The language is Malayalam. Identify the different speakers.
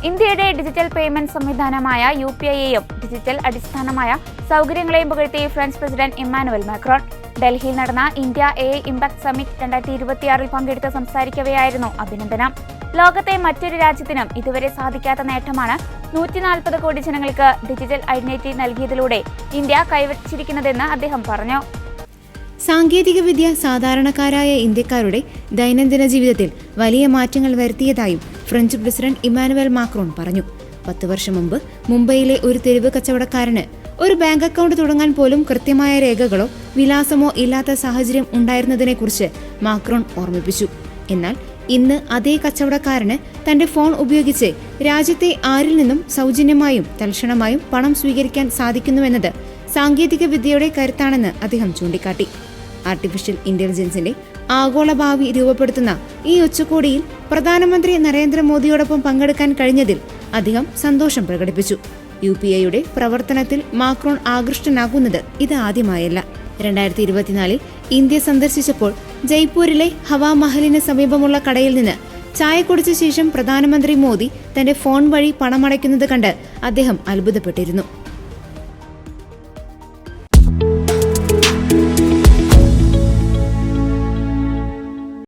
Speaker 1: ഇന്ത്യയുടെ ഡിജിറ്റൽ പേയ്മെന്റ് സംവിധാനമായ UPI-യെയും ഡിജിറ്റൽ അടിസ്ഥാനമായ സൗകര്യങ്ങളെയും പുകഴ്ത്തി ഫ്രഞ്ച് പ്രസിഡന്റ് ഇമ്മാനുവൽ മാക്രോൺ. ഡൽഹിയിൽ നടന്ന ഇന്ത്യ AI ഇംപാക്ട് സമ്മിറ്റ് 2026 പങ്കെടുത്ത് സംസാരിക്കവെയായിരുന്നു അഭിനന്ദനം. ലോകത്തെ മറ്റൊരു രാജ്യത്തിനും ഇതുവരെ സാധിക്കാത്ത നേട്ടമാണ് 140 കോടി ജനങ്ങൾക്ക് ഡിജിറ്റൽ ഐഡന്റിറ്റി നൽകിയതിലൂടെ ഇന്ത്യ കൈവരിച്ചിരിക്കുന്നതെന്ന് അദ്ദേഹം പറഞ്ഞു.
Speaker 2: സാങ്കേതികവിദ്യ സാധാരണക്കാരായ ഇന്ത്യക്കാരുടെ ദൈനംദിന ജീവിതത്തിൽ വലിയ മാറ്റങ്ങൾ വരുത്തിയതായും ഫ്രഞ്ച് പ്രസിഡന്റ് ഇമ്മാനുവൽ മാക്രോൺ പറഞ്ഞു. 10 വർഷം മുമ്പ് മുംബൈയിലെ ഒരു തെരുവ് കച്ചവടക്കാരന് ഒരു ബാങ്ക് അക്കൗണ്ട് തുടങ്ങാൻ പോലും കൃത്യമായ രേഖകളോ വിലാസമോ ഇല്ലാത്ത സാഹചര്യം ഉണ്ടായിരുന്നതിനെക്കുറിച്ച് മാക്രോൺ ഓർമ്മിപ്പിച്ചു. എന്നാൽ ഇന്ന് അതേ കച്ചവടക്കാരന് തന്റെ ഫോൺ ഉപയോഗിച്ച് രാജ്യത്തെ ആരിൽ നിന്നും സൗജന്യമായും തൽക്ഷണമായും പണം സ്വീകരിക്കാൻ സാധിക്കുന്നുവെന്നത് സാങ്കേതിക വിദ്യയുടെ കരുത്താണെന്ന് അദ്ദേഹം ചൂണ്ടിക്കാട്ടി. ആർട്ടിഫിഷ്യൽ ഇന്റലിജൻസിന്റെ ആഗോള ഭാവി രൂപപ്പെടുത്തുന്ന ഈ ഉച്ചകോടിയിൽ പ്രധാനമന്ത്രി നരേന്ദ്രമോദിയോടൊപ്പം പങ്കെടുക്കാൻ കഴിഞ്ഞതിൽ അദ്ദേഹം സന്തോഷം പ്രകടിപ്പിച്ചു. UPI-യുടെ പ്രവർത്തനത്തിൽ മാക്രോൺ ആകൃഷ്ടനാകുന്നത് ഇത് ആദ്യമായല്ല. 2024 ഇന്ത്യ സന്ദർശിച്ചപ്പോൾ ജയ്പൂരിലെ ഹവാ മഹലിന് സമീപമുള്ള കടയിൽ നിന്ന് ചായ കുടിച്ച ശേഷം പ്രധാനമന്ത്രി മോദി തന്റെ ഫോൺ വഴി പണമടയ്ക്കുന്നത് കണ്ട് അദ്ദേഹം അത്ഭുതപ്പെട്ടിരുന്നു.